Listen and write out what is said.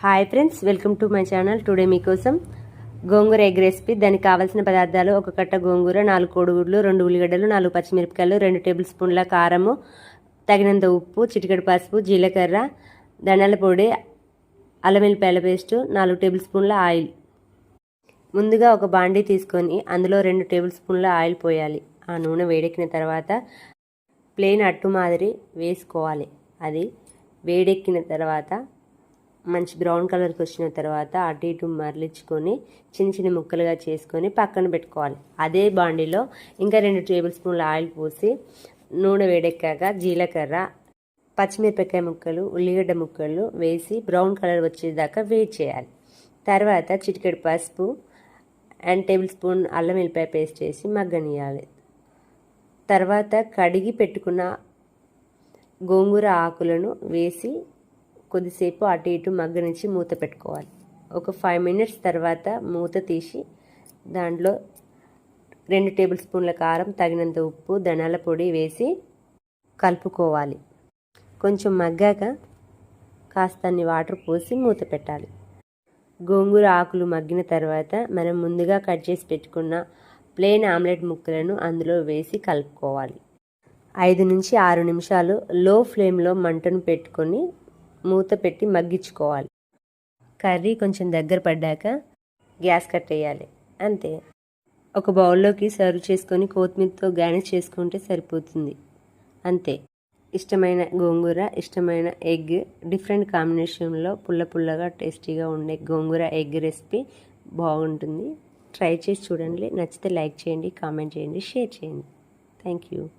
Hi friends, welcome to my channel. Today మీకోసం గోంగూర egg recipe. దానికి కావాల్సిన పదార్థాలు: ఒక కట్ట గోంగూర, 4 కోడిగుడ్లు, 2 ఉల్లిగడ్డలు, 4 పచ్చిమిరపకాయలు, 2 టేబుల్ స్పూన్ల కారము, తగినంత ఉప్పు, చిటికెడు పసుపు, జీలకర్ర, ధనియాల పొడి, అల్లం వెల్లిపాయల పేస్టు, 4 టేబుల్ స్పూన్ల ఆయిల్. ముందుగా ఒక బాండీ తీసుకొని అందులో 2 టేబుల్ స్పూన్ల ఆయిల్ పోయాలి. ఆ నూనె వేడెక్కిన తర్వాత ప్లెయిన్ అట్టు మాదిరి వేసుకోవాలి. అది వేడెక్కిన తర్వాత మంచి బ్రౌన్ కలర్కి వచ్చిన తర్వాత అటు ఇటు మరలించుకొని చిన్న చిన్న ముక్కలుగా చేసుకొని పక్కన పెట్టుకోవాలి. అదే బాండీలో ఇంకా 2 టేబుల్ స్పూన్ల ఆయిల్ పోసి నూనె వేడెక్కాక జీలకర్ర, పచ్చిమిరపకాయ ముక్కలు, ఉల్లిగడ్డ ముక్కలు వేసి బ్రౌన్ కలర్ వచ్చేదాకా వేడి చేయాలి. తర్వాత చిటికెడు పసుపు అండ్ టేబుల్ స్పూన్ అల్లం వెల్లిపాయ పేస్ట్ వేసి మగ్గనియాలి. తర్వాత కడిగి పెట్టుకున్న గోంగూర ఆకులను వేసి కొద్దిసేపు అటు ఇటు మగ్గనించి మూత పెట్టుకోవాలి. ఒక 5 మినిట్స్ తర్వాత మూత తీసి దాంట్లో 2 టేబుల్ స్పూన్ల కారం, తగినంత ఉప్పు, ధనియాల పొడి వేసి కలుపుకోవాలి. కొంచెం మగ్గాక కాస్తన్ని వాటర్ పోసి మూత పెట్టాలి. గోంగూర ఆకులు మగ్గిన తర్వాత మనం ముందుగా కట్ చేసి పెట్టుకున్న ప్లెయిన్ ఆమ్లెట్ ముక్కలను అందులో వేసి కలుపుకోవాలి. 5 నుంచి 6 నిమిషాలు లో ఫ్లేమ్లో మంటను పెట్టుకొని మూత పెట్టి మగ్గించుకోవాలి. కర్రీ కొంచెం దగ్గర పడ్డాక గ్యాస్ కట్టేయాలి. అంతే. ఒక బౌల్లోకి సర్వ్ చేసుకొని కొత్తిమీరతో గార్నిష్ చేసుకుంటే సరిపోతుంది. అంతే. ఇష్టమైన గోంగూర, ఇష్టమైన ఎగ్, డిఫరెంట్ కాంబినేషన్లో పుల్ల పుల్లగా టేస్టీగా ఉండే గోంగూర ఎగ్ రెసిపీ బాగుంటుంది. ట్రై చేసి చూడండి. నచ్చితే లైక్ చేయండి, కామెంట్ చేయండి, షేర్ చేయండి. Thank you.